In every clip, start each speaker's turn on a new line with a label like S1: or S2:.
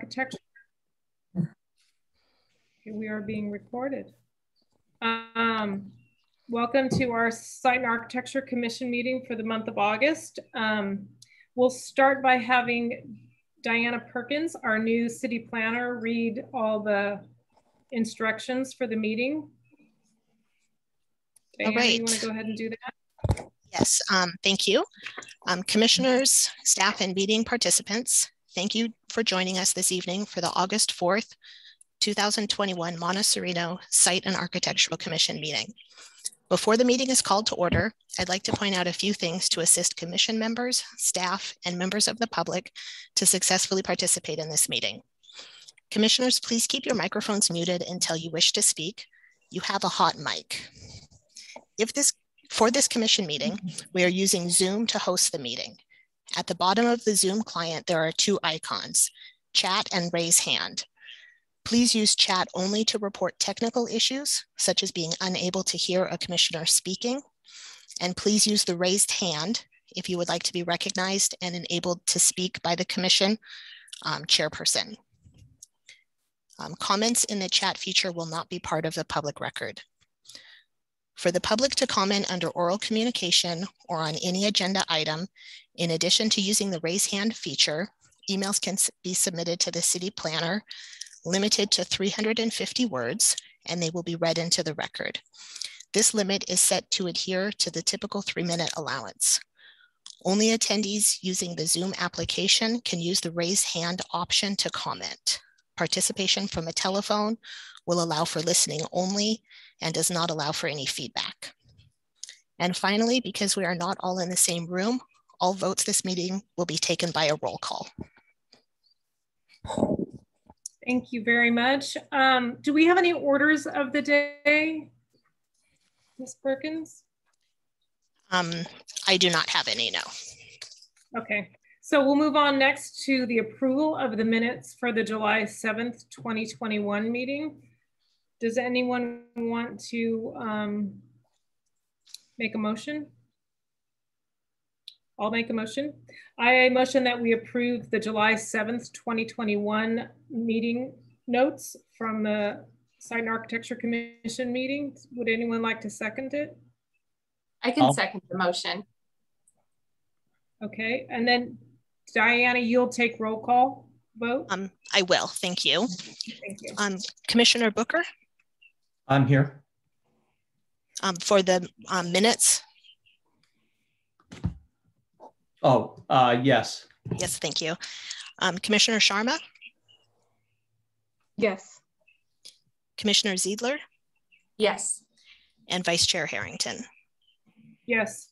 S1: Architecture. Okay, we are being recorded. Welcome to our Site and Architecture Commission meeting for the month of August. We'll start by having Diana Perkins, our new city planner, read all the instructions for the meeting. Diana, all right. You want to go ahead and do that?
S2: Yes, thank you. Commissioners, staff, and meeting participants, thank you for joining us this evening for the August 4th, 2021 Monte Sereno Site and Architectural Commission meeting. Before the meeting is called to order, I'd like to point out a few things to assist commission members, staff, and members of the public to successfully participate in this meeting. Commissioners, please keep your microphones muted until you wish to speak. You have a hot mic. For this commission meeting, we are using Zoom to host the meeting. At the bottom of the Zoom client, there are two icons, chat and raise hand. Please use chat only to report technical issues, such as being unable to hear a commissioner speaking. And please use the raised hand if you would like to be recognized and enabled to speak by the commission chairperson. Comments in the chat feature will not be part of the public record. For the public to comment under oral communication or on any agenda item, in addition to using the raise hand feature, emails can be submitted to the city planner, limited to 350 words, and they will be read into the record. This limit is set to adhere to the typical 3-minute allowance. Only attendees using the Zoom application can use the raise hand option to comment. Participation from a telephone will allow for listening only and does not allow for any feedback. And finally, because we are not all in the same room, all votes this meeting will be taken by a roll call.
S1: Thank you very much. Do we have any orders of the day, Ms. Perkins?
S2: I do not have any, no.
S1: Okay, so we'll move on next to the approval of the minutes for the July 7th, 2021 meeting. Does anyone want to make a motion? I'll make a motion. I motion that we approve the July 7th, 2021 meeting notes from the Site and Architecture Commission meeting. Would anyone like to second it?
S3: I can second the motion.
S1: Okay, and then Diana, you'll take roll call vote?
S2: I will, thank you.
S1: Thank you.
S2: Commissioner Booker?
S4: I'm here.
S2: For the minutes?
S4: Oh, yes.
S2: Yes, thank you. Commissioner Sharma?
S3: Yes.
S2: Commissioner Ziedler?
S3: Yes.
S2: And Vice Chair Harrington?
S1: Yes.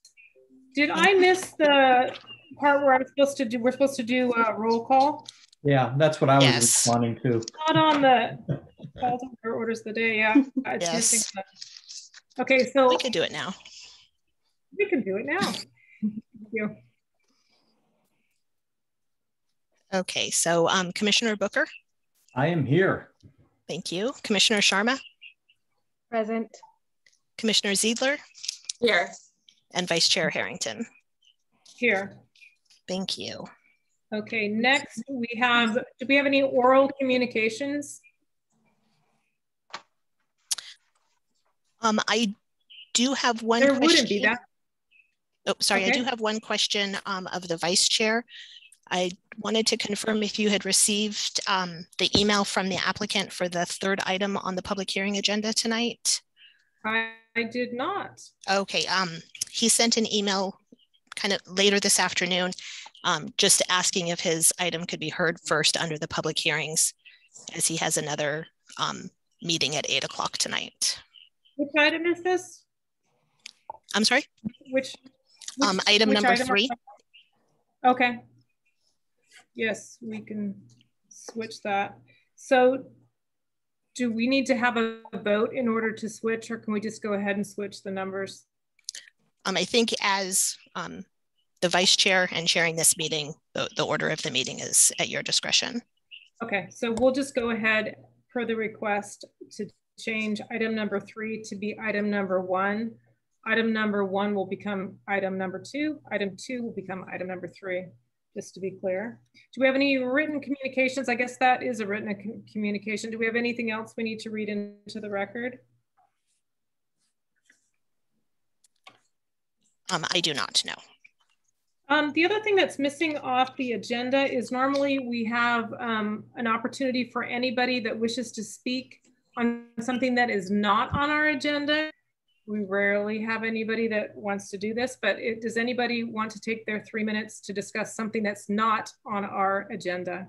S1: Did I miss the part where we're supposed to do a roll call?
S4: Yeah, that's what I was responding to.
S1: Not on the orders of the day, yeah.
S2: Yes.
S1: Okay, so
S2: we can do it now.
S1: We can do it now. Thank you.
S2: Okay, so Commissioner Booker?
S4: I am here.
S2: Thank you. Commissioner Sharma?
S3: Present.
S2: Commissioner Ziedler?
S3: Here.
S2: And Vice Chair Harrington?
S1: Here.
S2: Thank you.
S1: Okay, next we have, do we have any oral communications?
S2: I do have one
S1: question.
S2: There wouldn't
S1: be that.
S2: Oh, sorry,
S1: okay.
S2: I do have one question of the Vice Chair. I wanted to confirm if you had received the email from the applicant for the third item on the public hearing agenda tonight.
S1: I did not.
S2: Okay, he sent an email kind of later this afternoon, just asking if his item could be heard first under the public hearings, as he has another meeting at 8 o'clock tonight.
S1: Which item is this?
S2: I'm sorry?
S1: Which
S2: item number 3.
S1: Okay. Yes, we can switch that. So do we need to have a vote in order to switch, or can we just go ahead and switch the numbers?
S2: I think as the Vice Chair and chairing this meeting, the order of the meeting is at your discretion. Okay,
S1: so we'll just go ahead per the request to change item number 3 to be item number 1. Item number 1 will become item number 2. Item 2 will become item number 3. just to be clear. Do we have any written communications? I guess that is a written communication. Do we have anything else we need to read into the record?
S2: I do not know.
S1: The other thing that's missing off the agenda is normally we have an opportunity for anybody that wishes to speak on something that is not on our agenda. We rarely have anybody that wants to do this, but does anybody want to take their 3 minutes to discuss something that's not on our agenda?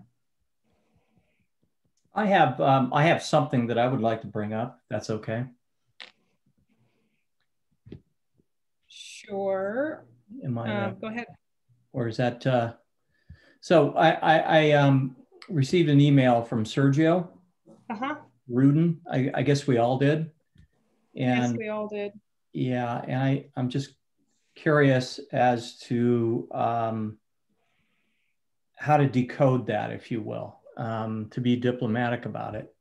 S4: I have something that I would like to bring up. That's okay.
S1: Sure.
S4: Am I,
S1: go ahead.
S4: Or is that, so I received an email from Sergio Rudin. I guess we all did. And
S1: yes, we all did.
S4: Yeah, and I'm just curious as to how to decode that, if you will, to be diplomatic about it.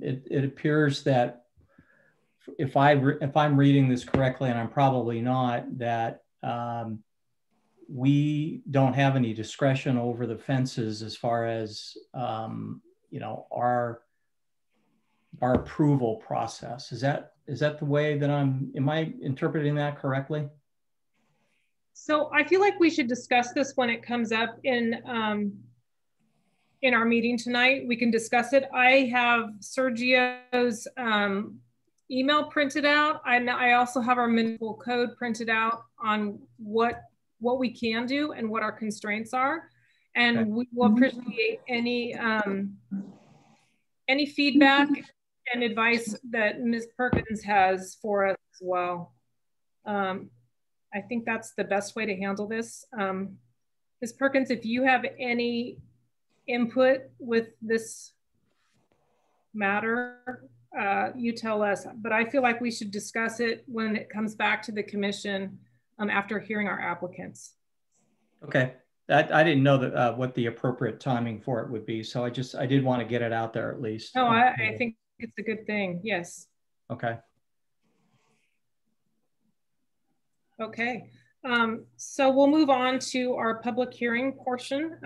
S4: It appears that if I'm reading this correctly, and I'm probably not, that we don't have any discretion over the fences as far as you know, our approval process. Is that the way that am I interpreting that correctly?
S1: So I feel like we should discuss this when it comes up in our meeting tonight. We can discuss it. I have Sergio's email printed out. I also have our municipal code printed out on what we can do and what our constraints are. And okay, we will appreciate any feedback and advice that Ms. Perkins has for us as well. I think that's the best way to handle this. Ms. Perkins, if you have any input with this matter, you tell us, but I feel like we should discuss it when it comes back to the commission after hearing our applicants. Okay, I didn't know that what the appropriate timing for it would be, so I did want to get it out there at least. No, I think it's a good thing, yes. Okay. Okay, so we'll move on to our public hearing portion.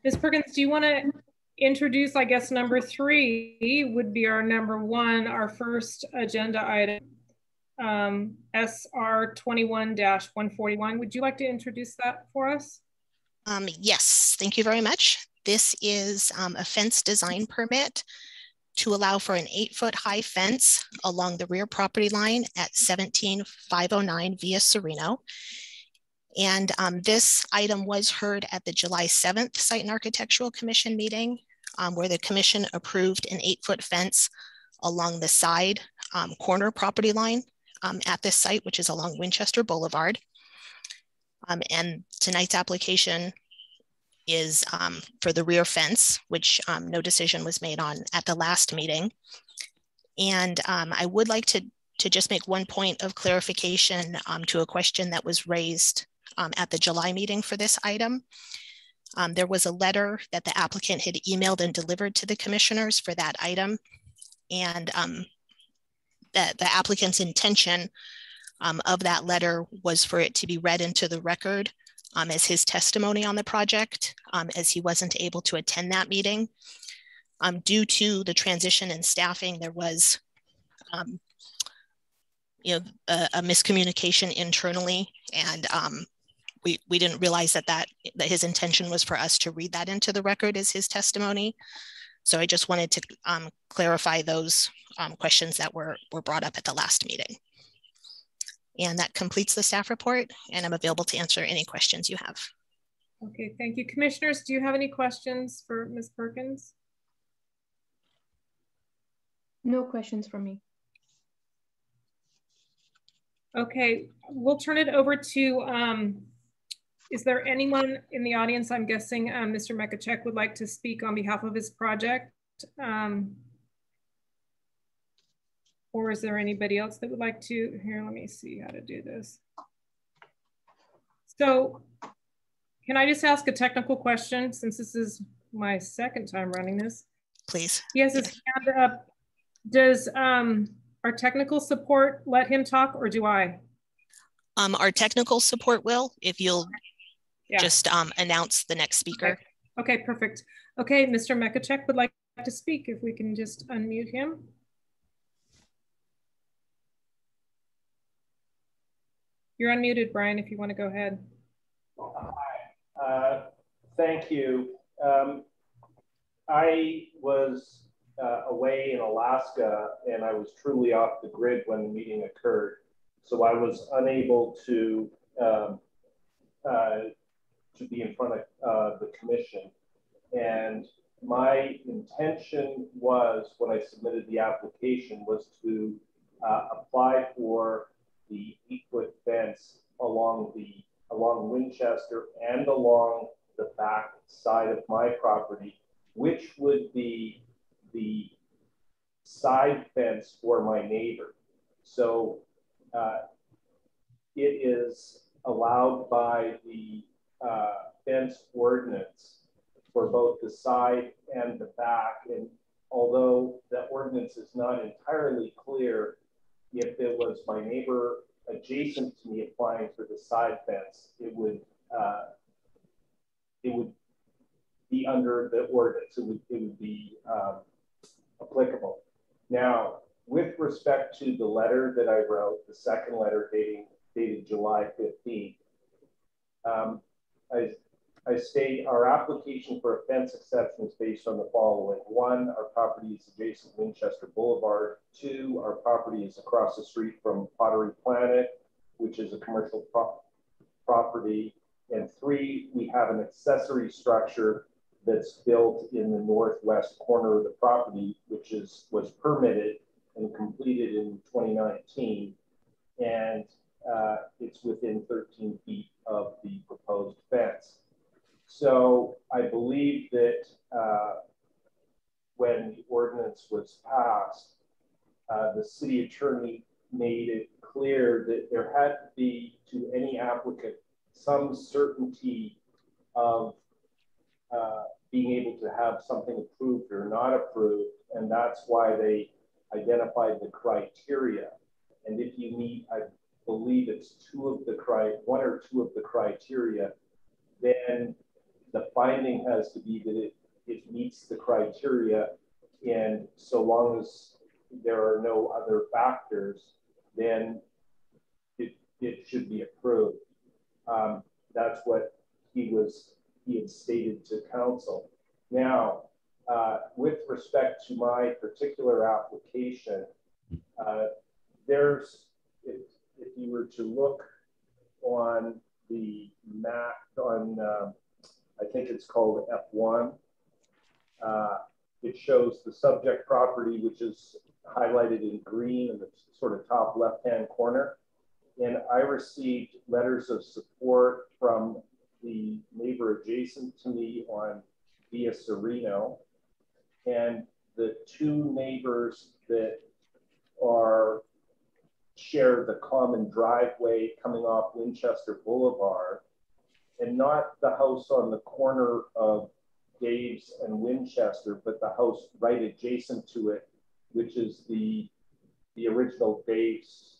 S1: Ms. Perkins, do you want to introduce, I guess, number 3 would be our number 1, our first agenda item, SR 21-141. Would you like to introduce that for us?
S2: Yes, thank you very much. This is a fence design permit to allow for an 8-foot high fence along the rear property line at 17509 Via Sereno. And this item was heard at the July 7th Site and Architectural Commission meeting, where the commission approved an 8-foot fence along the side corner property line at this site, which is along Winchester Boulevard. And tonight's application is for the rear fence, which no decision was made on at the last meeting. And I would like to just make one point of clarification to a question that was raised at the July meeting for this item. There was a letter that the applicant had emailed and delivered to the commissioners for that item. And the applicant's intention of that letter was for it to be read into the record as his testimony on the project, as he wasn't able to attend that meeting. Due to the transition in staffing, there was a miscommunication internally, and we didn't realize that his intention was for us to read that into the record as his testimony. So I just wanted to clarify those questions that were brought up at the last meeting. And that completes the staff report, and I'm available to answer any questions you have.
S1: Okay, thank you. Commissioners, do you have any questions for Ms. Perkins?
S3: No questions from me.
S1: Okay, we'll turn it over to, is there anyone in the audience? I'm guessing Mr. Mekachek would like to speak on behalf of his project. Or is there anybody else that would like to? Here, let me see how to do this. So can I just ask a technical question, since this is my second time running this?
S2: Please.
S1: He has his hand up. Does our technical support let him talk, or do I?
S2: Our technical support will, if you'll just announce the next speaker.
S1: Okay, perfect. Okay, Mr. Mekachek would like to speak, if we can just unmute him. You're unmuted, Brian, if you want to go ahead.
S5: Hi, thank you. I was away in Alaska, and I was truly off the grid when the meeting occurred. So I was unable to be in front of the commission. And my intention was, when I submitted the application, was to apply for the 8-foot fence along Winchester and along the back side of my property, which would be the side fence for my neighbor. So it is allowed by the fence ordinance for both the side and the back. And although that ordinance is not entirely clear, if it was my neighbor adjacent to me applying for the side fence, it would be under the ordinance. It would be applicable. Now, with respect to the letter that I wrote, the second letter dated July 15th, I state our application for a fence exception is based on the following. 1, our property is adjacent to Winchester Boulevard. 2, our property is across the street from Pottery Planet, which is a commercial property. And 3, we have an accessory structure that's built in the northwest corner of the property, which was permitted and completed in 2019. And it's within 13 feet of the proposed fence. So I believe that when the ordinance was passed, the city attorney made it clear that there had to be, to any applicant, some certainty of being able to have something approved or not approved. And that's why they identified the criteria. And if you meet, I believe it's one or two of the criteria, then the finding has to be that it meets the criteria. And so long as there are no other factors, then it should be approved. That's what he had stated to council. Now, with respect to my particular application, if you were to look on the map on, I think it's called F1, it shows the subject property, which is highlighted in green in the sort of top left-hand corner. And I received letters of support from the neighbor adjacent to me on Via Sereno, and the 2 neighbors that share the common driveway coming off Winchester Boulevard, and not the house on the corner of Dave's and Winchester, but the house right adjacent to it, which is the original Dave's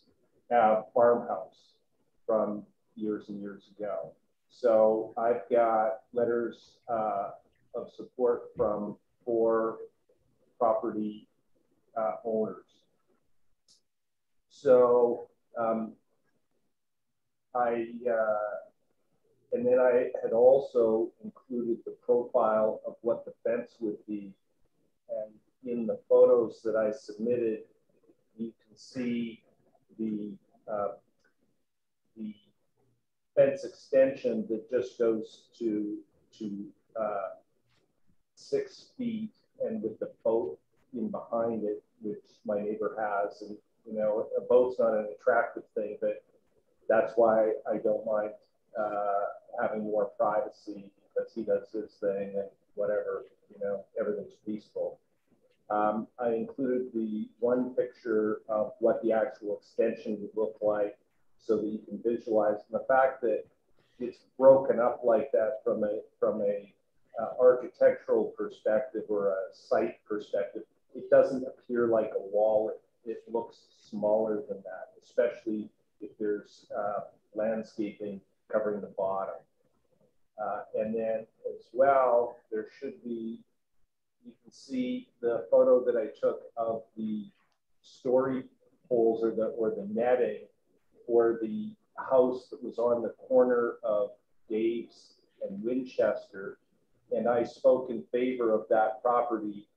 S5: farmhouse from years and years ago. So I've got letters of support from 4 property owners. So and then I had also included the profile of what the fence would be. And in the photos that I submitted, you can see the fence extension that just goes to 6 feet, and with the boat in behind it, which my neighbor has. And you know, a boat's not an attractive thing, but that's why I don't mind having more privacy, because he does his thing and whatever, you know, everything's peaceful. I included the one picture of what the actual extension would look like so that you can visualize. And the fact that it's broken up like that from a architectural perspective or a site perspective, it doesn't appear like a wall. It looks smaller than that, especially if there's landscaping covering the bottom. can see the photo that I took of the story poles or the netting for the house that was on the corner of Dave's and Winchester. And I spoke in favor of that property,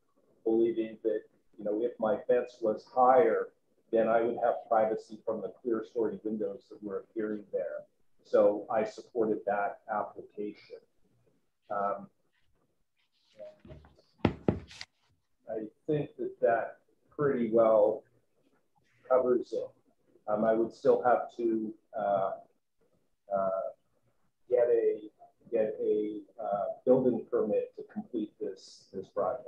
S5: believing that, you know, if my fence was higher, then I would have privacy from the clear story windows that were appearing there. So I supported that application. I think that that pretty well covers it. I would still have to get a building permit to complete this project.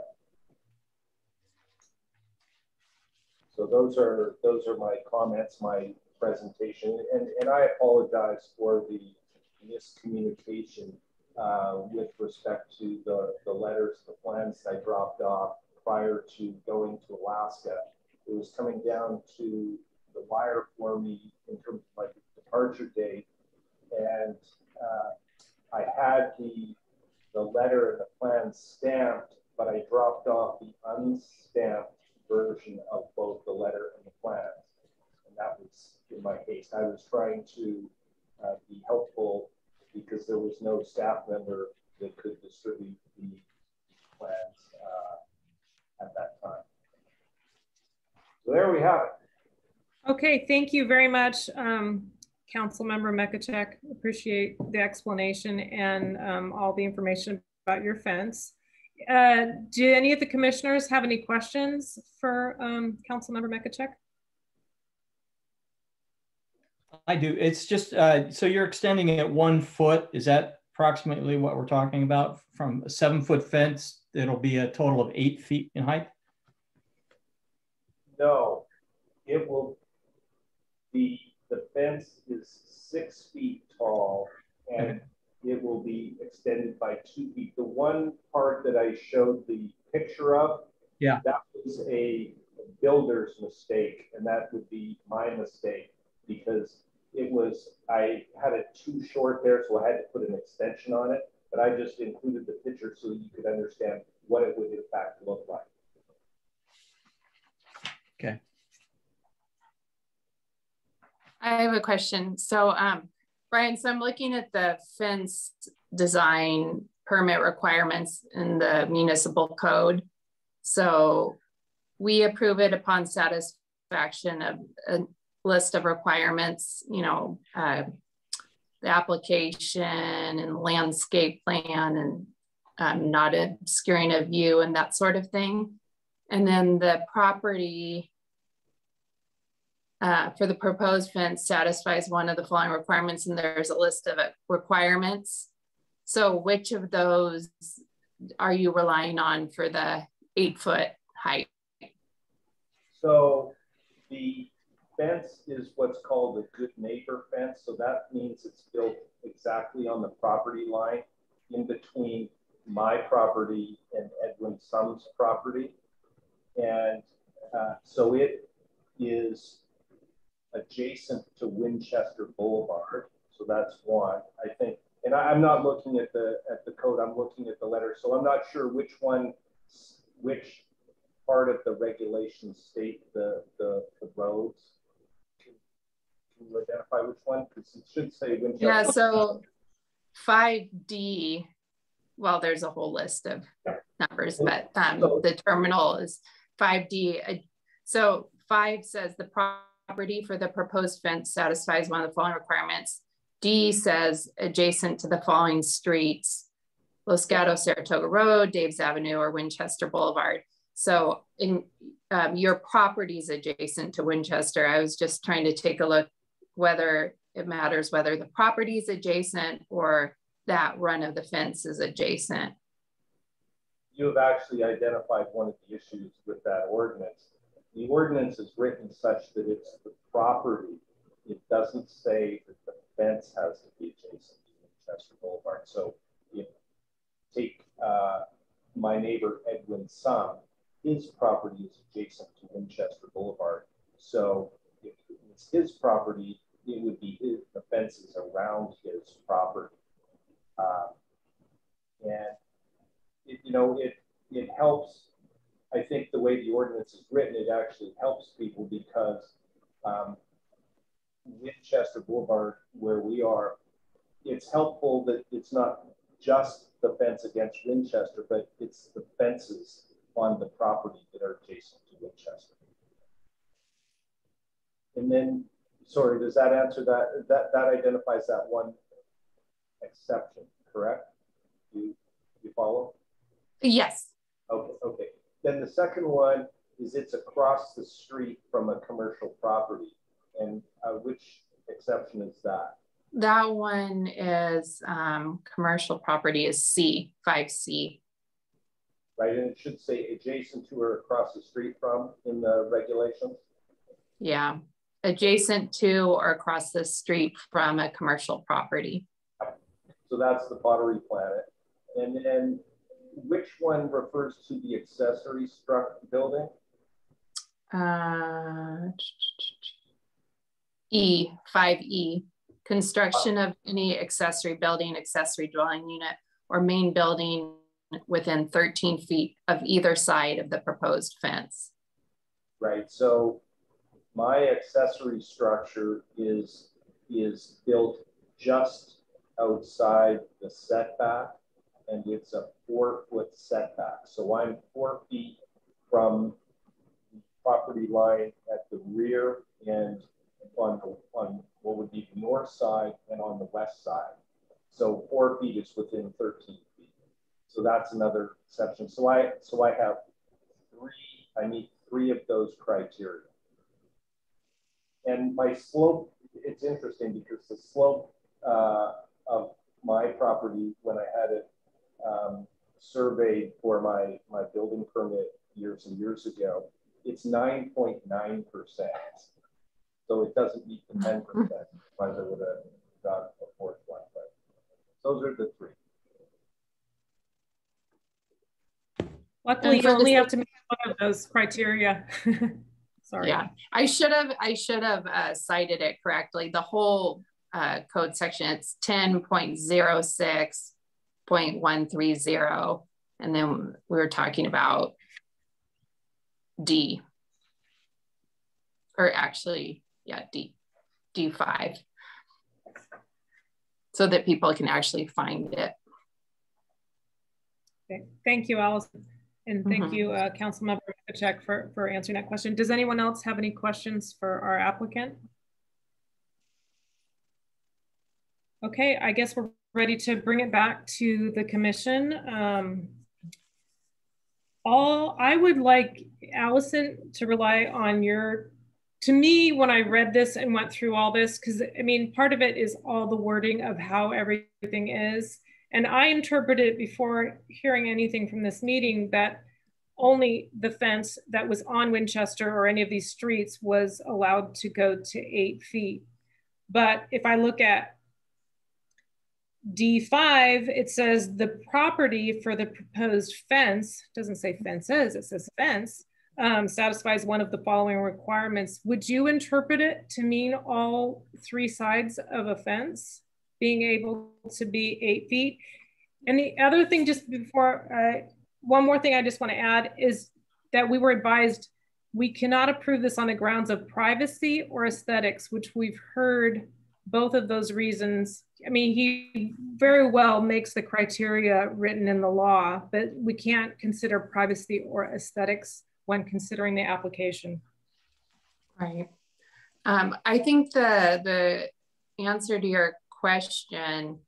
S5: So those are my comments, my presentation, and I apologize for the miscommunication with respect to the letters, the plans I dropped off prior to going to Alaska. It was coming down to the wire for me in terms of my departure date, and I had the letter and the plan stamped, but I dropped off the unstamped version of both the letter and the plans, and that was in my haste. I was trying to be helpful because there was no staff member that could distribute the plans at that time. So there we have it.
S1: Okay, thank you very much, Councilmember Mekachek. Appreciate the explanation and all the information about your fence. Do any of the commissioners have any questions for Councilmember Mekachek?
S4: I do. It's just, so you're extending it 1 foot. Is that approximately what we're talking about? From a 7-foot fence, it'll be a total of 8 feet in height?
S5: No, it will be, the fence is 6 feet tall and it will be extended by 2 feet. The one part that I showed the picture of,
S4: yeah,
S5: that was a builder's mistake, and that would be my mistake because it was, I had it too short there, so I had to put an extension on it, but I just included the picture so you could understand what it would in fact look like.
S4: Okay.
S6: I have a question. So, Brian, so I'm looking at the fence design permit requirements in the municipal code. So we approve it upon satisfaction of a list of requirements, you know, the application and landscape plan and not obscuring a view and that sort of thing. And then the property for the proposed fence satisfies one of the following requirements, and there's a list of requirements. So which of those are you relying on for the 8-foot height?
S5: So the fence is what's called a good neighbor fence. So that means it's built exactly on the property line in between my property and Edwin Sum's property. And so it is adjacent to Winchester Boulevard. So that's one, I think. And I'm not looking at the code, I'm looking at the letter. So I'm not sure which part of the regulations state the roads. Can you identify which one? Because it should say Winchester.
S6: Yeah, so 5D, well, there's a whole list of numbers, but the terminal is 5D. So 5 says the property for the proposed fence satisfies one of the following requirements. D says adjacent to the following streets: Los Gatos, Saratoga Road, Dave's Avenue, or Winchester Boulevard. So in your property is adjacent to Winchester. I was just trying to take a look whether it matters whether the property is adjacent or that run of the fence is adjacent.
S5: You have actually identified one of the issues with that ordinance. The ordinance is written such that it's the property. It doesn't say that the fence has to be adjacent to Winchester Boulevard. So if take my neighbor Edwin Sum, his property is adjacent to Winchester Boulevard. So if it's his property, it would be the fences around his property. And it helps I think the way the ordinance is written, it actually helps people because Winchester Boulevard, where we are, it's helpful that it's not just the fence against Winchester, but it's the fences on the property that are adjacent to Winchester. And then, sorry, does that answer that? That identifies that one exception, correct? You follow?
S6: Yes.
S5: Okay, okay. Then the second one is it's across the street from a commercial property. And which exception is that?
S6: That one is commercial property is C, 5C.
S5: Right, and it should say adjacent to or across the street from in the regulations?
S6: Yeah, adjacent to or across the street from a commercial property.
S5: So that's the Pottery Planet. And then which one refers to the accessory building?
S6: E, 5E. Construction of any accessory building, accessory dwelling unit, or main building within 13 feet of either side of the proposed fence.
S5: Right, so my accessory structure is built just outside the setback, and it's a 4-foot setback. So I'm 4 feet from the property line at the rear and on what would be the north side and on the west side. So 4 feet is within 13 feet. So that's another exception. So I have I meet three of those criteria. And my slope, it's interesting because the slope of my property when I had it surveyed for my building permit years and years ago, it's 9.9%. So it doesn't meet the 10%. Otherwise I would have got a fourth one. But those are the three.
S1: Luckily, you only have to meet one of those criteria. Sorry.
S6: Yeah, I should have cited it correctly. The whole code section, it's 10.06.130, and then we were talking about D, or actually, yeah, D5, so that people can actually find it.
S1: Okay. Thank you, Alice. And thank you, Councilmember Kachek, for answering that question. Does anyone else have any questions for our applicant? Okay, I guess we're ready to bring it back to the commission. I would like Allison to rely on to me, when I read this and went through all this, because I mean, part of it is all the wording of how everything is. And I interpreted it before hearing anything from this meeting that only the fence that was on Winchester or any of these streets was allowed to go to 8 feet. But if I look at D5, it says the property for the proposed fence, doesn't say fences, it says fence, satisfies one of the following requirements. Would you interpret it to mean all 3 sides of a fence being able to be 8 feet? And the other thing, just before, one more thing I just want to add is that we were advised we cannot approve this on the grounds of privacy or aesthetics, which we've heard both of those reasons. I mean, he very well makes the criteria written in the law, but we can't consider privacy or aesthetics when considering the application.
S6: Right. I think the answer to your question,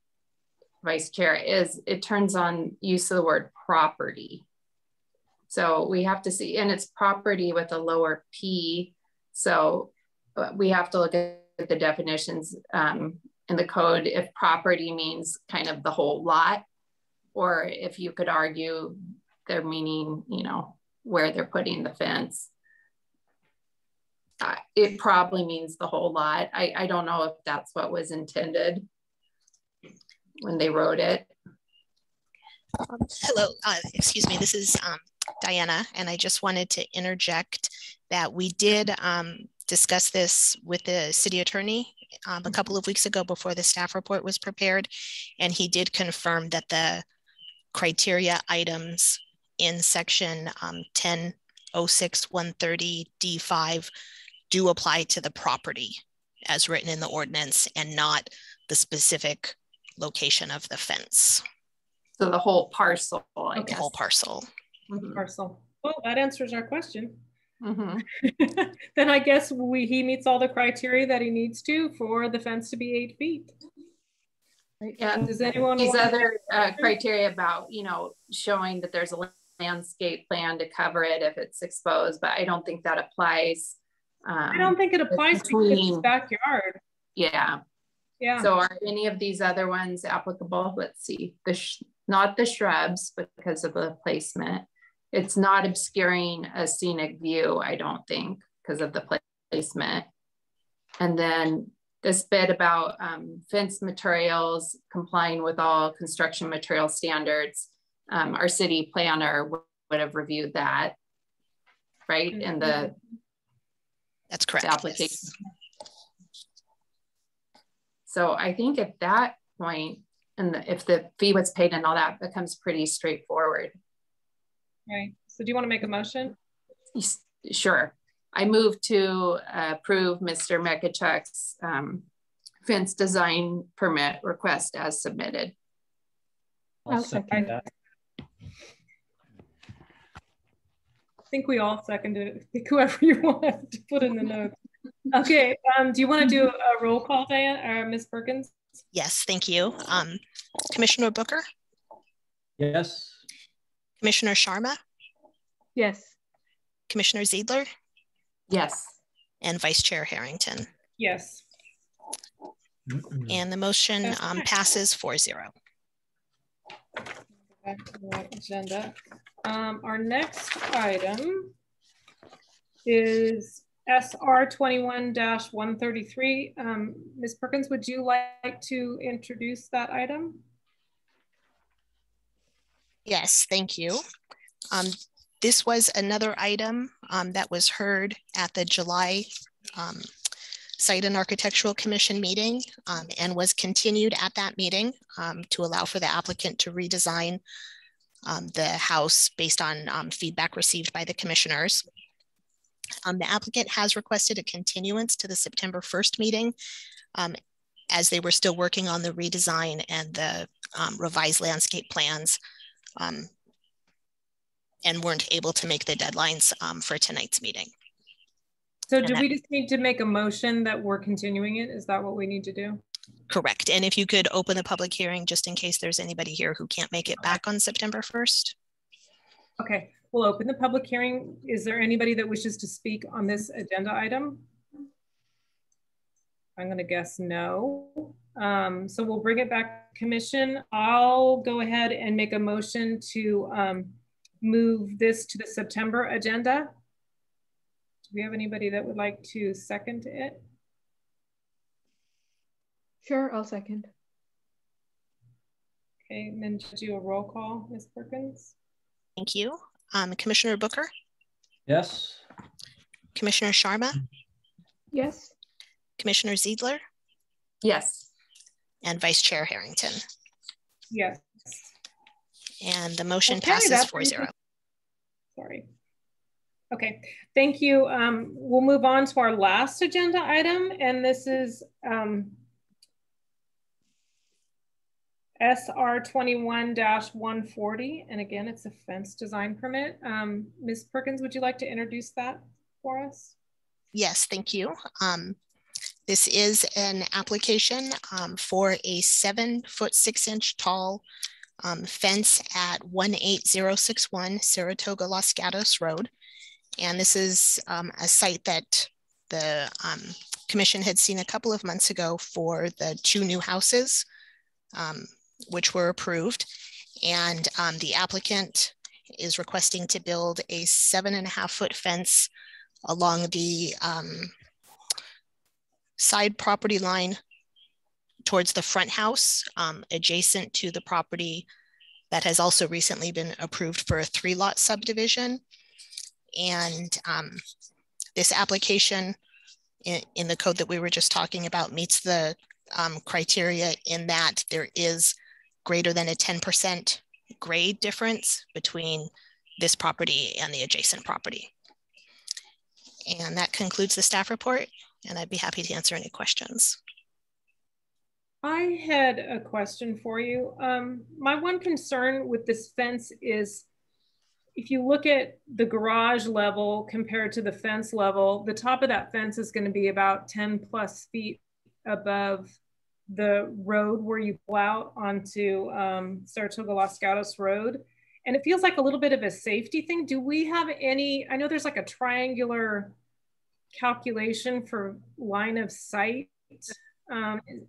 S6: Vice Chair, is it turns on use of the word property. So we have to see, and it's property with a lower P. So we have to look at the definitions in the code if property means kind of the whole lot, or if you could argue they're meaning, you know, where they're putting the fence. It probably means the whole lot. I don't know if that's what was intended when they wrote it.
S2: Hello, excuse me, this is Diana, and I just wanted to interject that we did discuss this with the city attorney a couple of weeks ago before the staff report was prepared, and he did confirm that the criteria items in section 1006-130 D5 do apply to the property as written in the ordinance and not the specific location of the fence.
S6: So the whole parcel, I guess.
S2: The whole parcel.
S1: Parcel. Well, that answers our question.
S6: Mm-hmm.
S1: Then I guess he meets all the criteria that he needs to for the fence to be 8 feet.
S6: Yeah.
S1: Does anyone
S6: These
S1: want
S6: other criteria about, you know, showing that there's a landscape plan to cover it if it's exposed, but I don't think that applies.
S1: I don't think it applies because it's backyard.
S6: Yeah.
S1: Yeah.
S6: So are any of these other ones applicable? Let's see. Not the shrubs because of the placement. It's not obscuring a scenic view, I don't think, because of the placement. And then this bit about fence materials complying with all construction material standards. Our city planner would have reviewed that, right? In the
S2: That's correct.
S6: application.
S2: Yes.
S6: So I think at that point, and if the fee was paid and all that becomes pretty straightforward.
S1: Right. So do you want to make a motion?
S6: Sure. I move to approve Mr. Mekachuk's fence design permit request as submitted.
S4: I'll second that.
S1: I think we all seconded it. Whoever you want to put in the notes. Okay. Do you want to do a roll call, Diane or Ms. Perkins?
S2: Yes, thank you. Commissioner Booker?
S4: Yes.
S2: Commissioner Sharma?
S3: Yes.
S2: Commissioner Ziedler?
S6: Yes.
S2: And Vice Chair Harrington?
S1: Yes.
S2: And the motion passes 4-0.
S1: Back to the agenda. Our next item is SR 21-133. Ms. Perkins, would you like to introduce that item?
S2: Yes, thank you. This was another item that was heard at the July Site and Architectural Commission meeting and was continued at that meeting to allow for the applicant to redesign the house based on feedback received by the commissioners. The applicant has requested a continuance to the September 1st meeting as they were still working on the redesign and the revised landscape plans and weren't able to make the deadlines for tonight's meeting.
S1: So do we just need to make a motion that we're continuing it? Is that what we need to do?
S2: Correct. And if you could open the public hearing just in case there's anybody here who can't make it back on September 1st. Okay.
S1: We'll open the public hearing. Is there anybody that wishes to speak on this agenda item? I'm going to guess no. So we'll bring it back to commission. I'll go ahead and make a motion to move this to the September agenda. Do we have anybody that would like to second it?
S3: Sure, I'll second.
S1: Okay, and then do a roll call, Ms. Perkins.
S2: Thank you. Commissioner Booker?
S4: Yes.
S2: Commissioner Sharma?
S3: Yes.
S2: Commissioner Ziedler?
S6: Yes.
S2: And Vice Chair Harrington?
S1: Yes.
S2: And the motion passes 4-0.
S1: Sorry. Okay, thank you. We'll move on to our last agenda item, and this is SR 21-140. And again, it's a fence design permit. Ms. Perkins, would you like to introduce that for us?
S2: Yes, thank you. This is an application for a 7-foot 6-inch tall fence at 18061 Saratoga-Los Gatos Road. And this is a site that the commission had seen a couple of months ago for the 2 new houses, which were approved. And the applicant is requesting to build a 7.5-foot fence along the side property line towards the front house, adjacent to the property that has also recently been approved for a 3-lot subdivision. And this application in the code that we were just talking about meets the criteria in that there is greater than a 10% grade difference between this property and the adjacent property. And that concludes the staff report, and I'd be happy to answer any questions.
S1: I had a question for you. My one concern with this fence is if you look at the garage level compared to the fence level, the top of that fence is going to be about 10 plus feet above the road where you go out onto Saratoga-Los Gatos Road. And it feels like a little bit of a safety thing. Do we have any, I know there's like a triangular calculation for line of sight.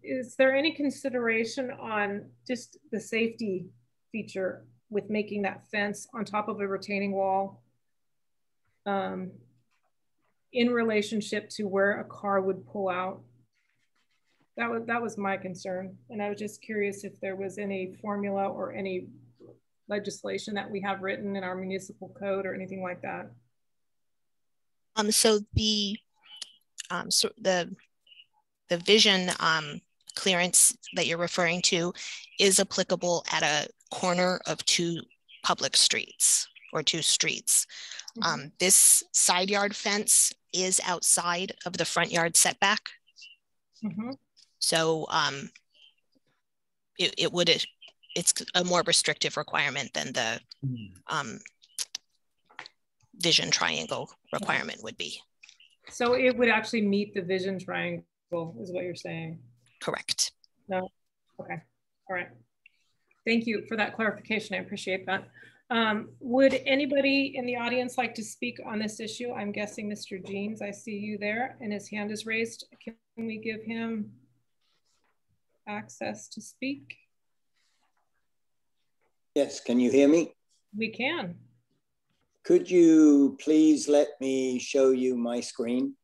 S1: Is there any consideration on just the safety feature with making that fence on top of a retaining wall in relationship to where a car would pull out? That was my concern. And I was just curious if there was any formula or any legislation that we have written in our municipal code or anything like that.
S2: So the vision clearance that you're referring to is applicable at a corner of two public streets or two streets. Mm-hmm. This side yard fence is outside of the front yard setback. Mm-hmm. So it's a more restrictive requirement than the vision triangle requirement would be.
S1: So it would actually meet the vision triangle is what you're saying?
S2: Correct.
S1: No, okay, all right. Thank you for that clarification, I appreciate that. Would anybody in the audience like to speak on this issue? I'm guessing Mr. Jeans, I see you there and his hand is raised. Can we give him access to speak?
S7: Yes, can you hear me?
S1: We can.
S7: Could you please let me show you my screen?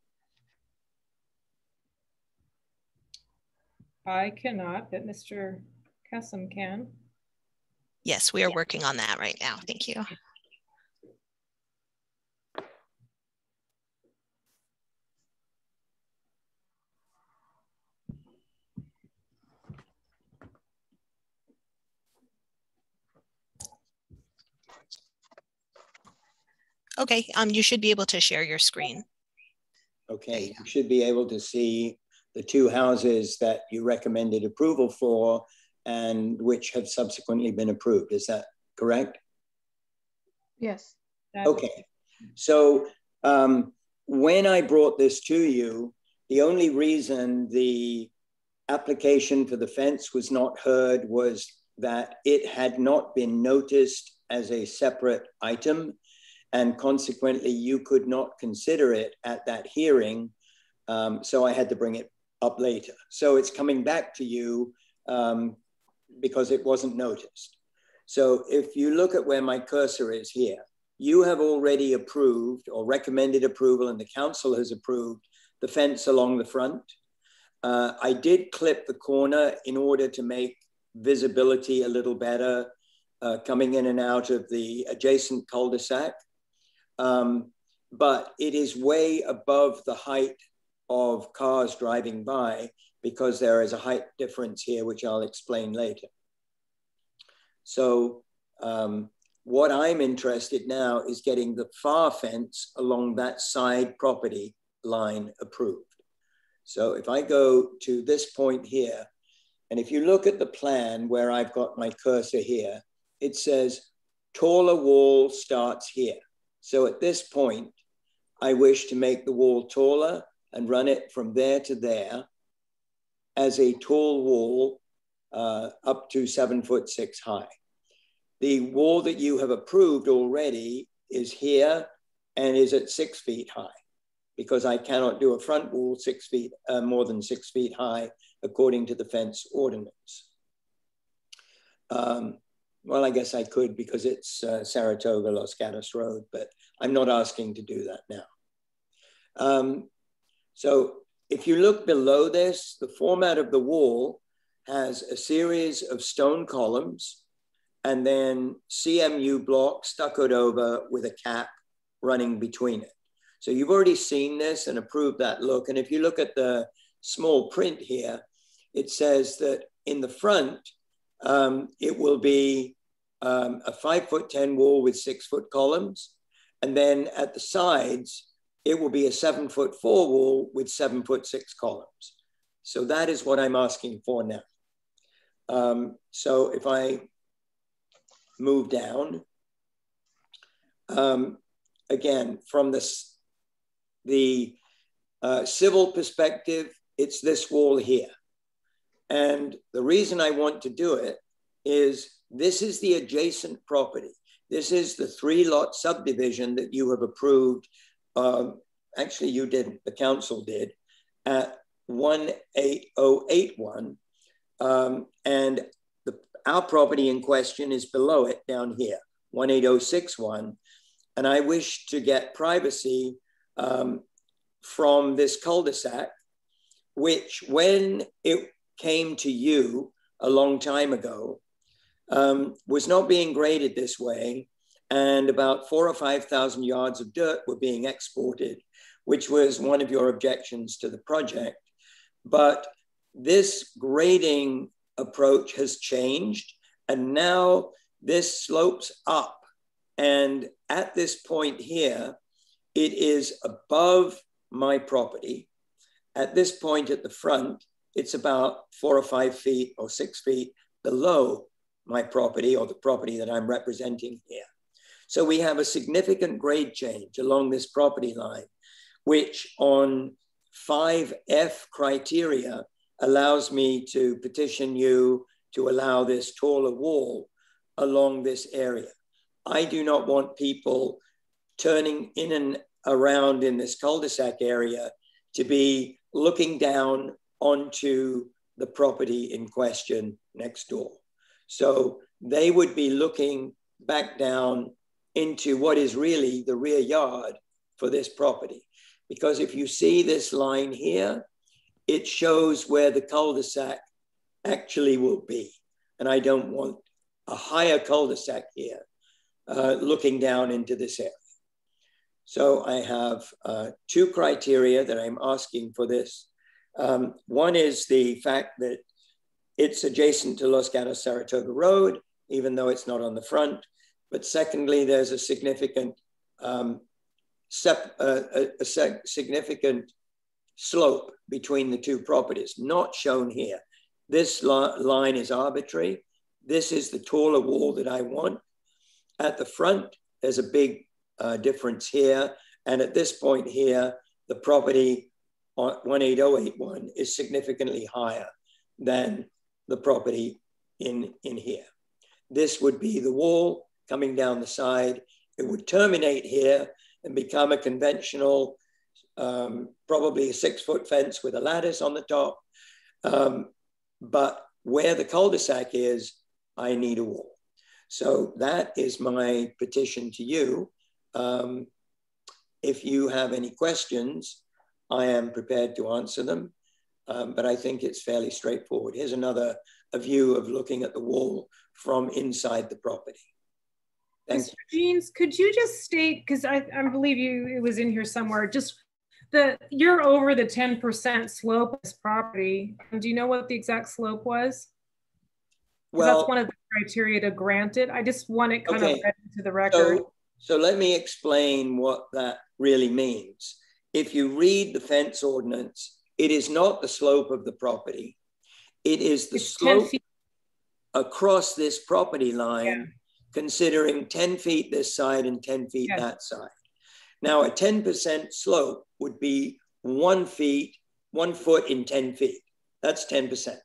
S1: I cannot, but Mr. Kessam can.
S2: Yes, we are working on that right now. Thank you. Okay, you should be able to share your screen.
S7: Okay, you should be able to see the two houses that you recommended approval for and which have subsequently been approved. Is that correct?
S3: Yes.
S7: Okay, so when I brought this to you, the only reason the application for the fence was not heard was that it had not been noticed as a separate item, and consequently you could not consider it at that hearing, so I had to bring it up later. So it's coming back to you because it wasn't noticed. So if you look at where my cursor is here, you have already approved or recommended approval and the council has approved the fence along the front. I did clip the corner in order to make visibility a little better coming in and out of the adjacent cul-de-sac. But it is way above the height of cars driving by because there is a height difference here, which I'll explain later. So what I'm interested now is getting the far fence along that side property line approved. So if I go to this point here, and if you look at the plan where I've got my cursor here, it says taller wall starts here. So at this point, I wish to make the wall taller and run it from there to there as a tall wall up to 7'6" high. The wall that you have approved already is here and is at 6 feet high because I cannot do a front wall 6 feet, more than 6 feet high according to the fence ordinance. Well, I guess I could because it's Saratoga-Los Gatos Road, but I'm not asking to do that now. So if you look below this, the format of the wall has a series of stone columns and then CMU block stuccoed over with a cap running between it. So you've already seen this and approved that look. And if you look at the small print here, it says that in the front, it will be a 5'10" wall with 6-foot columns. And then at the sides, it will be a 7'4" wall with 7'6" columns. So that is what I'm asking for now. So if I move down, again, from the civil perspective, it's this wall here. And the reason I want to do it is this is the adjacent property. This is the 3-lot subdivision that you have approved. Actually, you didn't, the council did, at 18081. And our property in question is below it down here, 18061. And I wish to get privacy from this cul-de-sac, which when it came to you a long time ago, was not being graded this way. And about 4,000 or 5,000 yards of dirt were being exported, which was one of your objections to the project. But this grading approach has changed, and now this slopes up. And at this point here, it is above my property. At this point at the front, it's about 4 or 5 feet or 6 feet below my property, or the property that I'm representing here. So we have a significant grade change along this property line, which on 5F criteria allows me to petition you to allow this taller wall along this area. I do not want people turning in and around in this cul-de-sac area to be looking down onto the property in question next door. So they would be looking back down into what is really the rear yard for this property. Because if you see this line here, it shows where the cul-de-sac actually will be. And I don't want a higher cul-de-sac here looking down into this area. So I have 2 criteria that I'm asking for this. One is the fact that it's adjacent to Los Gatos Saratoga Road, even though it's not on the front. But secondly, there's a significant significant slope between the 2 properties, not shown here. This line is arbitrary. This is the taller wall that I want. At the front, there's a big difference here. And at this point here, the property on 18081 is significantly higher than the property in here. This would be the wall coming down the side. It would terminate here and become a conventional, probably a 6-foot fence with a lattice on the top. But where the cul-de-sac is, I need a wall. So that is my petition to you. If you have any questions, I am prepared to answer them. But I think it's fairly straightforward. Here's another view of looking at the wall from inside the property. Thank you.
S1: Jeans, could you just state, because I believe it was in here somewhere, just you're over the 10% slope of this property. Do you know what the exact slope was? Well, that's one of the criteria to grant it. I just want it kind of read into the record.
S7: So let me explain what that really means. If you read the fence ordinance, it is not the slope of the property. It is the slope across this property line, considering 10 feet this side and 10 feet that side. Now, a 10% slope would be 1 foot in 10 feet. That's 10%.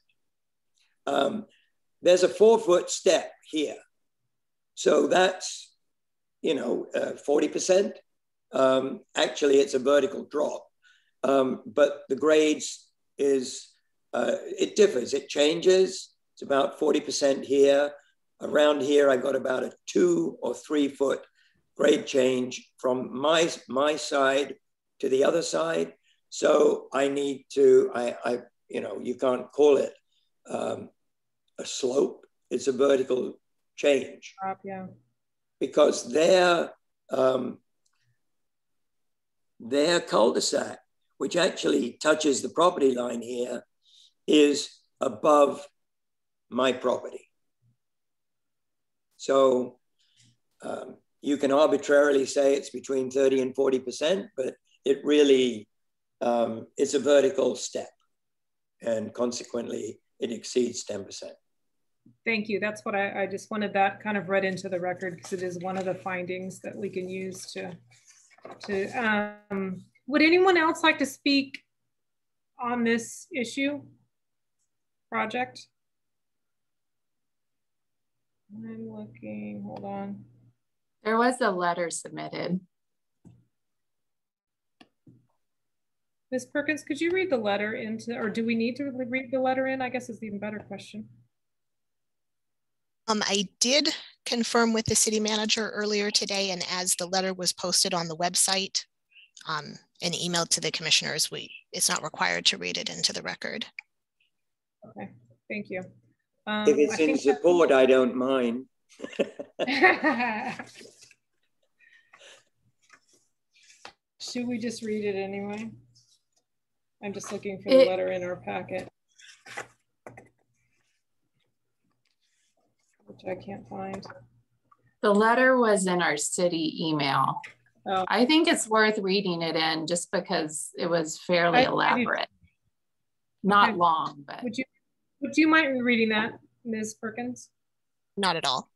S7: There's a 4-foot step here. So that's, 40%. Actually, it's a vertical drop. But the grades it differs, it changes. It's about 40% here. Around here, I've got about a 2 or 3 foot grade change from my side to the other side. So I need to, you can't call it a slope. It's a vertical change. Because their cul-de-sac, which actually touches the property line here, is above my property. So you can arbitrarily say it's between 30 and 40%, but it really, it's a vertical step, and consequently it exceeds 10%.
S1: Thank you. That's what I just wanted that kind of read into the record, because it is one of the findings that we can use to would anyone else like to speak on this issue project? I'm looking, hold on.
S6: There was a letter submitted.
S1: Ms. Perkins, could you read the letter into, or do we need to read the letter in? I guess is the even better question.
S2: I did confirm with the city manager earlier today, and as the letter was posted on the website and emailed to the commissioners, it's not required to read it into the record.
S1: Okay, thank you.
S7: If it's in support, I don't mind.
S1: Should we just read it anyway? I'm just looking for the letter in our packet, which I can't find.
S6: The letter was in our city email.
S1: Oh.
S6: I think it's worth reading it in just because it was fairly elaborate. Not long, but.
S1: Would you mind reading that, Ms. Perkins?
S2: Not at all.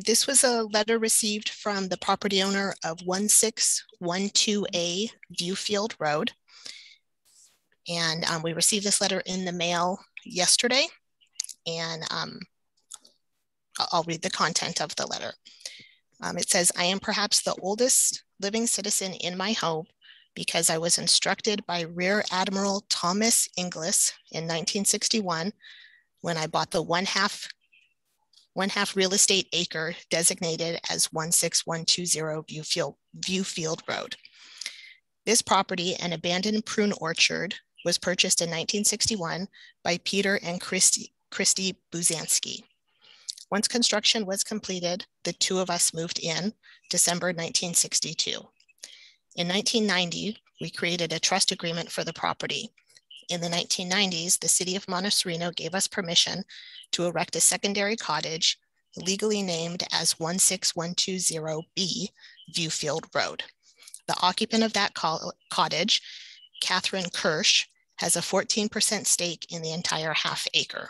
S2: This was a letter received from the property owner of 1612A Viewfield Road. And we received this letter in the mail yesterday, and I'll read the content of the letter. It says, I am perhaps the oldest living citizen in my home because I was instructed by Rear Admiral Thomas Inglis in 1961 when I bought the one half real estate acre designated as 16120 Viewfield Road. This property, an abandoned prune orchard, was purchased in 1961 by Peter and Christy Buzanski. Once construction was completed, the two of us moved in December 1962. In 1990, we created a trust agreement for the property. In the 1990s, the city of Monte Sereno gave us permission to erect a secondary cottage legally named as 16120B Viewfield Road. The occupant of that cottage, Catherine Kirsch, has a 14% stake in the entire half acre.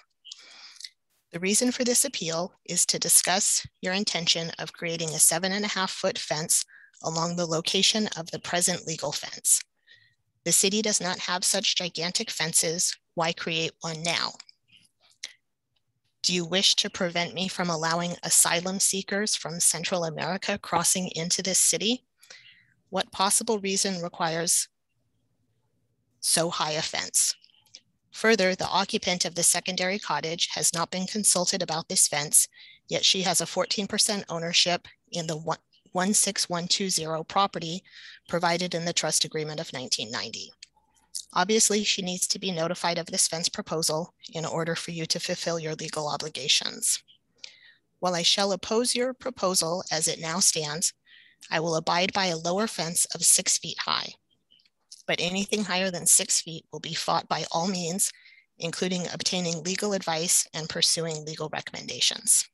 S2: The reason for this appeal is to discuss your intention of creating a 7.5-foot fence along the location of the present legal fence. The city does not have such gigantic fences. Why create one now? Do you wish to prevent me from allowing asylum seekers from Central America crossing into this city? What possible reason requires so high a fence? Further, the occupant of the secondary cottage has not been consulted about this fence, yet she has a 14% ownership in the 16120 property provided in the trust agreement of 1990. Obviously, she needs to be notified of this fence proposal in order for you to fulfill your legal obligations. While I shall oppose your proposal as it now stands, I will abide by a lower fence of 6 feet high. But anything higher than 6 feet will be fought by all means, including obtaining legal advice and pursuing legal recommendations.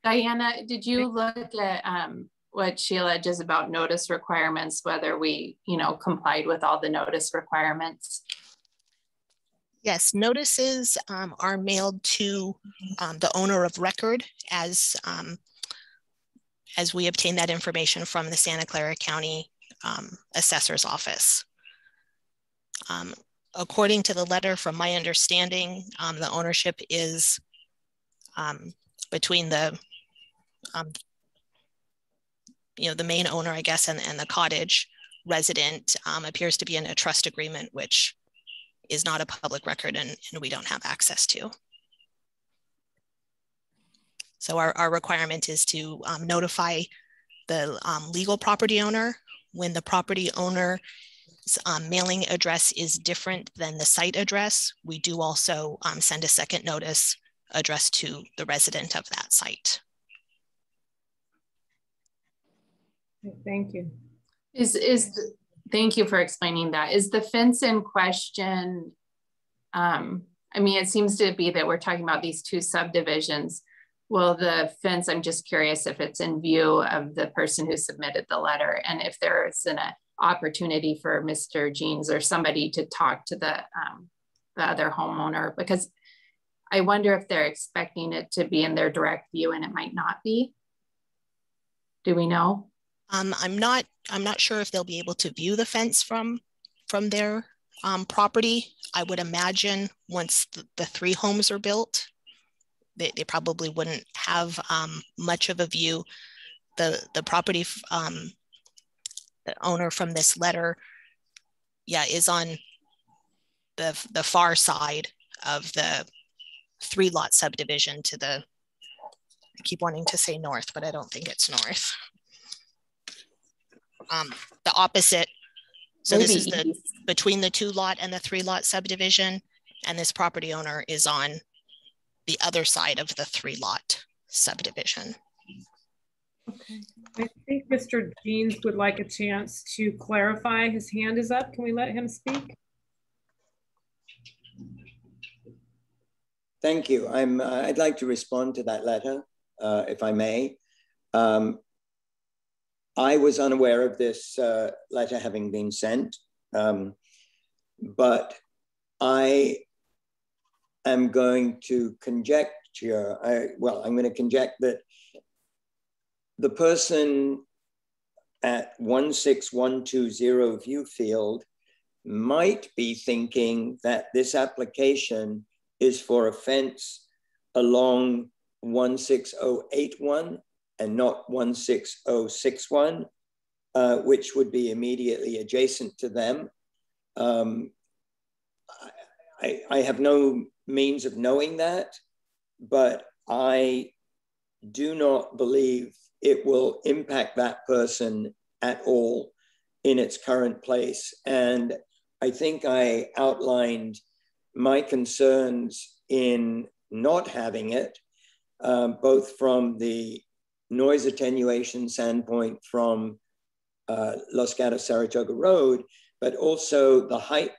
S6: Diana, did you look at what Sheila just about notice requirements, whether we, complied with all the notice requirements?
S2: Yes, notices are mailed to the owner of record as we obtain that information from the Santa Clara County Assessor's Office. According to the letter, from my understanding, the ownership is between the the main owner, I guess, and the cottage resident appears to be in a trust agreement, which is not a public record and we don't have access to. So our requirement is to notify the legal property owner when the property owner's mailing address is different than the site address. We do also send a second notice addressed to the resident of that site.
S1: Thank you.
S6: Thank you for explaining that. Is the fence in question I mean, it seems to be that we're talking about these two subdivisions. Well, the fence, I'm just curious if it's in view of the person who submitted the letter, and if there's an opportunity for Mr. Jeans or somebody to talk to the other homeowner, because I wonder if they're expecting it to be in their direct view and it might not be. Do we know?
S2: I'm not sure if they'll be able to view the fence from their property. I would imagine once the three homes are built, they probably wouldn't have much of a view. The property the owner from this letter, yeah, is on the far side of the 3-lot subdivision to the, I keep wanting to say north, but I don't think it's north. The opposite. So maybe this is between the 2-lot and the 3-lot subdivision, and this property owner is on the other side of the 3-lot subdivision.
S1: Okay, I think Mr. Jeans would like a chance to clarify. His hand is up. Can we let him speak?
S7: Thank you. I'd like to respond to that letter, if I may. I was unaware of this letter having been sent, but I am going to conjecture, I'm going to conject that the person at 16120 Viewfield might be thinking that this application is for a fence along 16081 and not 16061, which would be immediately adjacent to them. I have no means of knowing that, but I do not believe it will impact that person at all in its current place. And I think I outlined my concerns in not having it, both from the noise attenuation standpoint from Los Gatos Saratoga Road, but also the height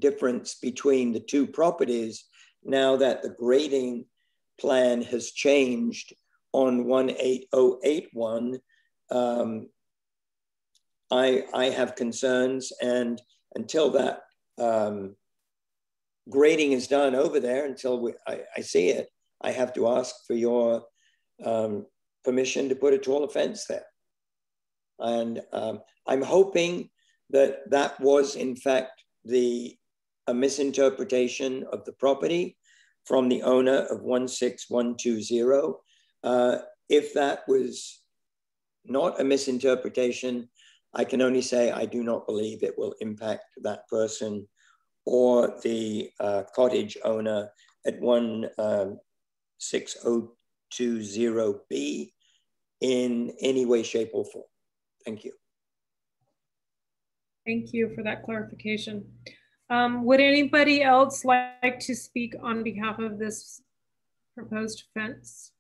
S7: difference between the two properties now that the grading plan has changed on 18081. I have concerns, and until that grading is done over there, until I see it, I have to ask for your permission to put a taller fence there. And I'm hoping that that was in fact a misinterpretation of the property from the owner of 16120. If that was not a misinterpretation, I can only say I do not believe it will impact that person or the cottage owner at 16020B in any way, shape, or form. Thank you.
S1: Thank you for that clarification. Would anybody else like to speak on behalf of this proposed fence?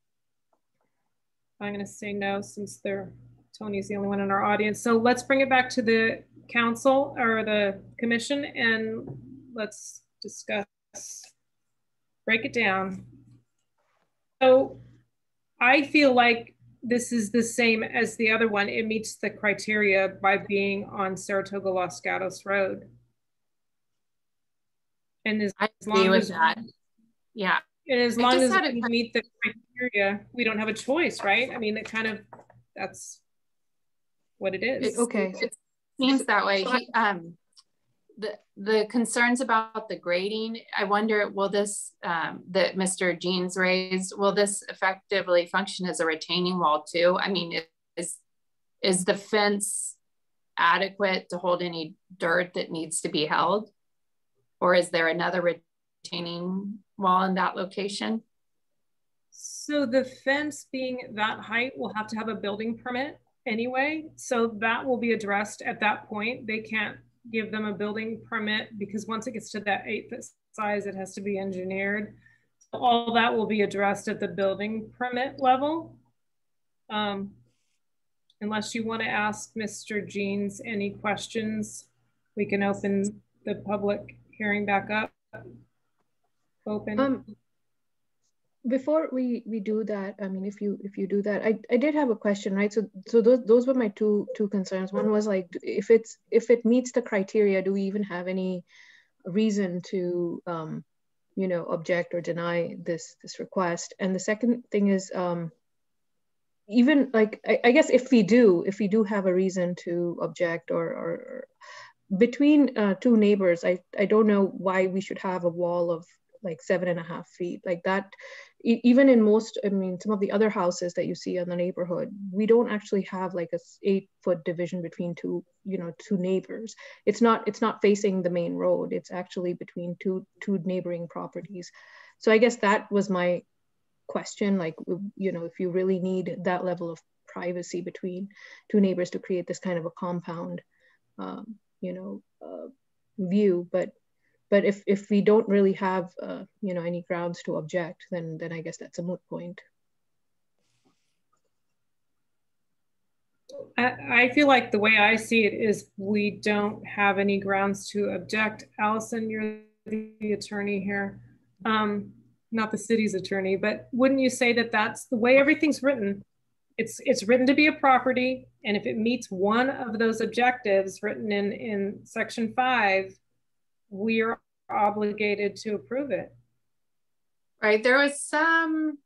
S1: I'm going to say no, since Tony's the only one in our audience. So let's bring it back to the council or the commission, and let's discuss, break it down. So I feel like this is the same as the other one. It meets the criteria by being on Saratoga-Los Gatos Road. And
S6: I agree with that. Yeah.
S1: And as long as we meet the criteria, we don't have a choice, right? I mean, it kind of, that's what it is.
S3: Okay.
S6: It seems that way. The concerns about the grading, I wonder, will this, that Mr. Jeans raised, will this effectively function as a retaining wall too? I mean, is the fence adequate to hold any dirt that needs to be held? Or is there another retaining wall in that location?
S1: So the fence being that height will have to have a building permit anyway. So that will be addressed at that point. They can't give them a building permit because once it gets to that 8-foot size, it has to be engineered. So all that will be addressed at the building permit level. Unless you want to ask Mr. Jeans any questions, we can open the public hearing back up. open?
S3: Before we do that, I mean, if you do that, I did have a question, right? So those were my two concerns. One was like, if it meets the criteria, do we even have any reason to you know, object or deny this request? And the second thing is, even like, I guess if we do have a reason to object, or between two neighbors, I don't know why we should have a wall of like 7.5 feet like that. Even in most, I mean, some of the other houses that you see in the neighborhood, we don't actually have like a 8-foot division between two neighbors. It's not facing the main road. It's actually between two neighboring properties. So I guess that was my question, like, you know, if you really need that level of privacy between two neighbors to create this kind of a compound, you know, view, but if we don't really have, you know, any grounds to object, then I guess that's a moot point.
S1: I feel like the way I see it is we don't have any grounds to object. Allison, you're the attorney here, not the city's attorney, but wouldn't you say that that's the way everything's written? It's written to be a property, and if it meets one of those objectives written in section 5, we are obligated to approve it.
S6: Right, there was some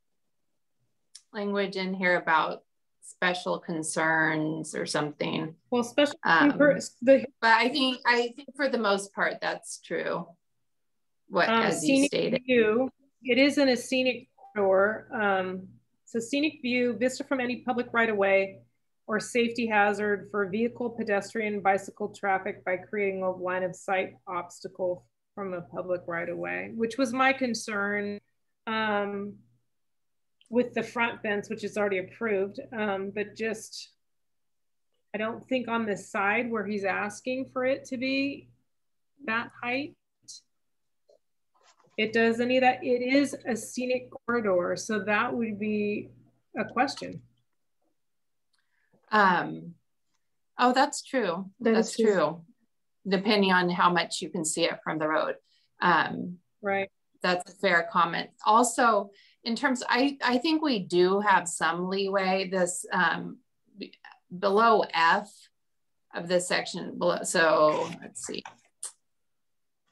S6: language in here about special concerns or something.
S1: Well, special,
S6: but I think for the most part that's true. What as you stated,
S1: view, it is in a scenic corridor. So scenic view, vista from any public right-of-way or safety hazard for vehicle, pedestrian, bicycle traffic by creating a line of sight obstacle from a public right-of-way, which was my concern with the front fence, which is already approved, but just, I don't think on the side where he's asking for it to be that height, it does any of that. It is a scenic corridor, so that would be a question.
S6: Oh, that's true. That's true. Depending on how much you can see it from the road.
S1: Right.
S6: That's a fair comment. Also, in terms, I think we do have some leeway. This below F of this section below. So let's see.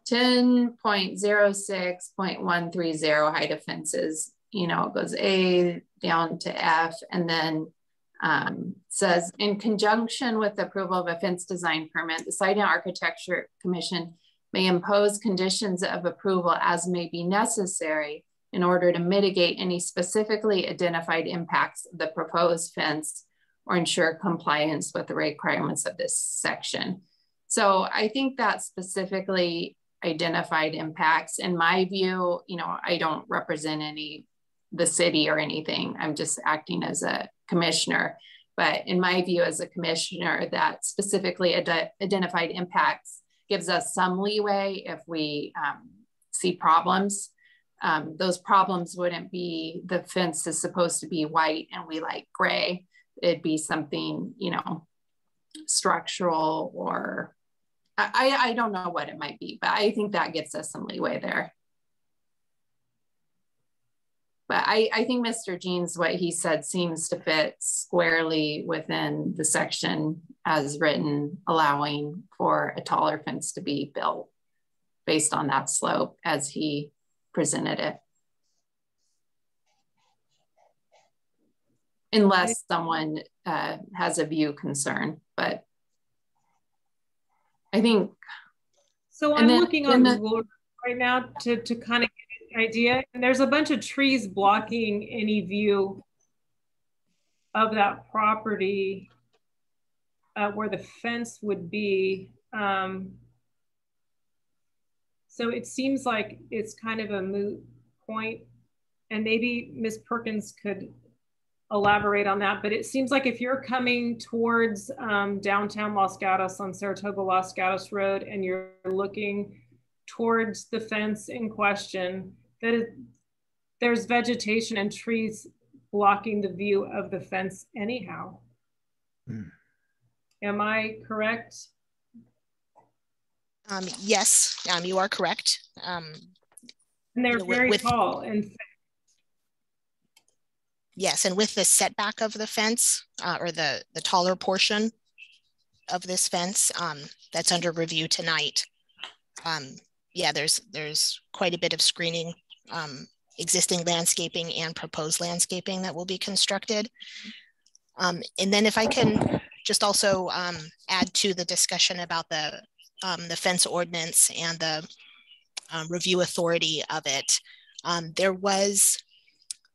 S6: 10.06.130 height of fences, you know, it goes A down to F, and then says, in conjunction with the approval of a fence design permit, the Site and Architecture Commission may impose conditions of approval as may be necessary in order to mitigate any specifically identified impacts of the proposed fence or ensure compliance with the requirements of this section. So I think that specifically identified impacts, in my view, you know, I don't represent the city or anything. I'm just acting as a commissioner. But in my view as a commissioner, that specifically identified impacts gives us some leeway if we see problems. Those problems wouldn't be the fence is supposed to be white and we like gray. It'd be something, you know, structural, or I don't know what it might be, but I think that gives us some leeway there. But I think Mr. Jeans, what he said seems to fit squarely within the section as written, allowing for a taller fence to be built based on that slope as he presented it. Unless someone has a view concern, but I think.
S1: So I'm looking on Google right now to kind of get an idea, and there's a bunch of trees blocking any view of that property where the fence would be. So it seems like it's kind of a moot point, and maybe Ms. Perkins could elaborate on that, but it seems like if you're coming towards downtown Los Gatos on Saratoga-Los Gatos Road and you're looking towards the fence in question, there's vegetation and trees blocking the view of the fence anyhow. Am I correct?
S2: Yes, you are correct.
S1: And they're very tall and thick.
S2: Yes, and with the setback of the fence or the taller portion of this fence that's under review tonight, yeah, there's quite a bit of screening, existing landscaping and proposed landscaping that will be constructed. And then if I can just also add to the discussion about the fence ordinance and the review authority of it, there was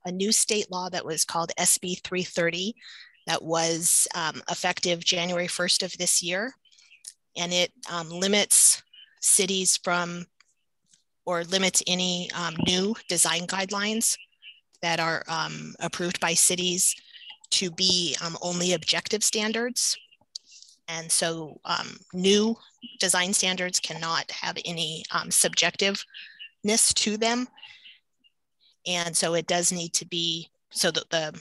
S2: a new state law that was called SB 330 that was effective January 1st of this year. And it limits cities from, or limits any new design guidelines that are approved by cities to be only objective standards. And so new design standards cannot have any subjectiveness to them. And so it does need to be, so that the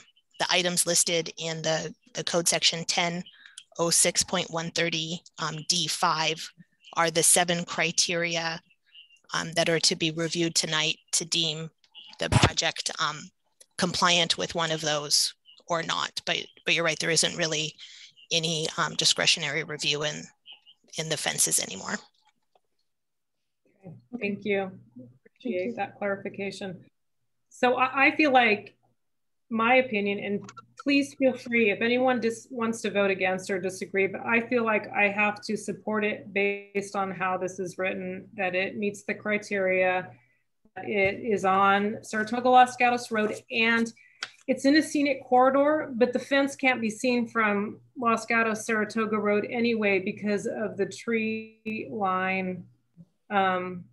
S2: items listed in the code section 1006.130 D5 are the 7 criteria that are to be reviewed tonight to deem the project compliant with one of those or not. But you're right, there isn't really any discretionary review in the fences anymore.
S1: Okay. Thank you. Appreciate that clarification. So I feel like, my opinion, and please feel free if anyone just wants to vote against or disagree, but I feel like I have to support it based on how this is written, that it meets the criteria. It is on Saratoga-Los Gatos Road and it's in a scenic corridor, but the fence can't be seen from Los Gatos Saratoga Road anyway because of the tree line in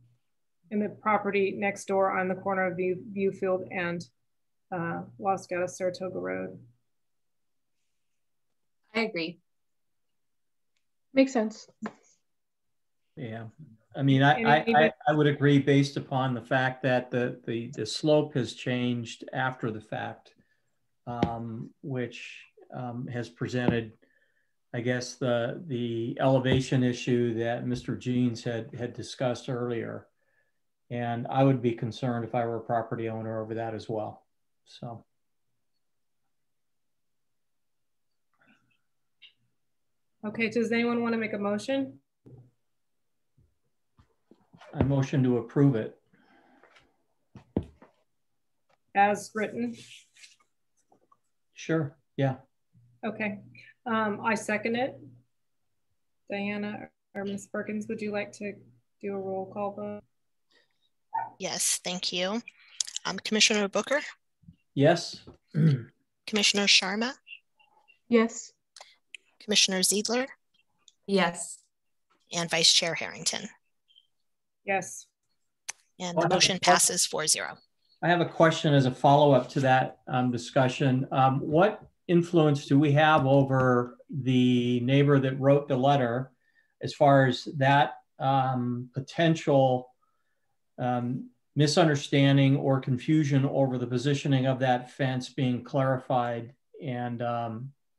S1: the property next door on the corner of Viewfield and Los Gatos Saratoga Road.
S6: I agree.
S3: Makes sense.
S4: Yeah, I mean, I would agree based upon the fact that the slope has changed after the fact, which has presented, I guess, the elevation issue that Mr. Jeans had discussed earlier. And I would be concerned if I were a property owner over that as well. So.
S1: Okay, does anyone want to make a motion?
S4: I motion to approve it.
S1: As written?
S4: Sure, yeah.
S1: Okay, I second it. Diana or Ms. Perkins, would you like to do a roll call vote?
S2: Yes, thank you. Commissioner Booker?
S4: Yes.
S2: Commissioner Sharma?
S3: Yes.
S2: Commissioner Ziedler?
S6: Yes.
S2: And Vice Chair Harrington?
S1: Yes.
S2: And the motion passes 4-0.
S4: I have a question as a follow-up to that discussion. What influence do we have over the neighbor that wrote the letter as far as that potential misunderstanding or confusion over the positioning of that fence being clarified and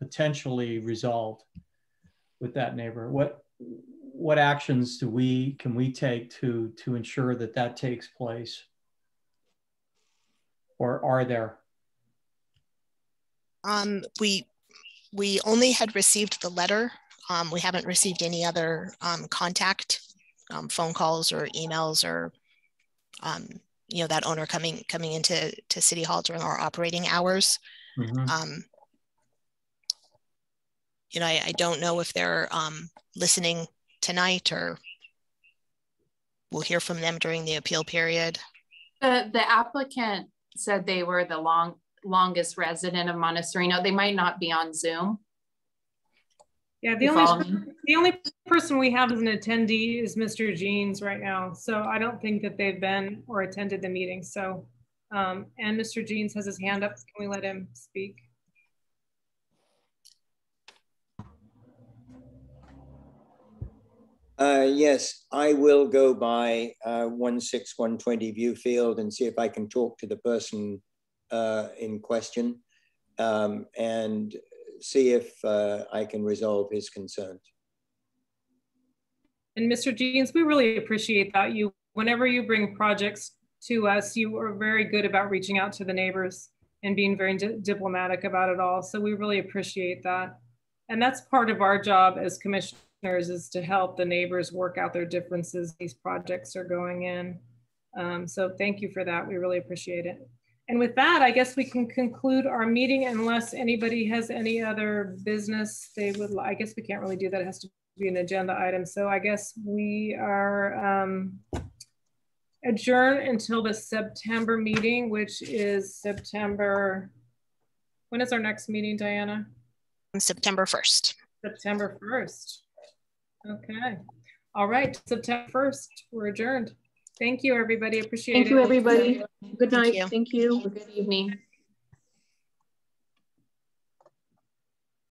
S4: potentially resolved with that neighbor? What actions can we take to ensure that that takes place? Or are there?
S2: We only had received the letter. We haven't received any other contact, phone calls or emails or you know, that owner coming into City Hall during our operating hours. Mm-hmm. You know, I don't know if they're listening tonight or we'll hear from them during the appeal period.
S6: The applicant said they were the longest resident of Monte Sereno. They might not be on Zoom.
S1: Yeah, the only person we have as an attendee is Mr. Jeans right now. So I don't think that they've been or attended the meeting. So, and Mr. Jeans has his hand up. Can we let him speak?
S7: Yes, I will go by 16120 Viewfield and see if I can talk to the person in question and see if I can resolve his concerns.
S1: And Mr. Jeans, we really appreciate that. Whenever you bring projects to us, you are very good about reaching out to the neighbors and being very diplomatic about it all. So we really appreciate that. And that's part of our job as commissioners, is to help the neighbors work out their differences. These projects are going in. So thank you for that. We really appreciate it. And with that, I guess we can conclude our meeting unless anybody has any other business they would, I guess we can't really do that. It has to be an agenda item. So I guess we are adjourned until the September meeting, which is September, when is our next meeting, Diana?
S2: September 1st.
S1: September 1st. Okay. All right, September 1st, we're adjourned. Thank you, everybody. Appreciate it.
S3: Thank you, everybody. Good night.
S2: Thank you.
S3: Thank you.
S6: Good evening.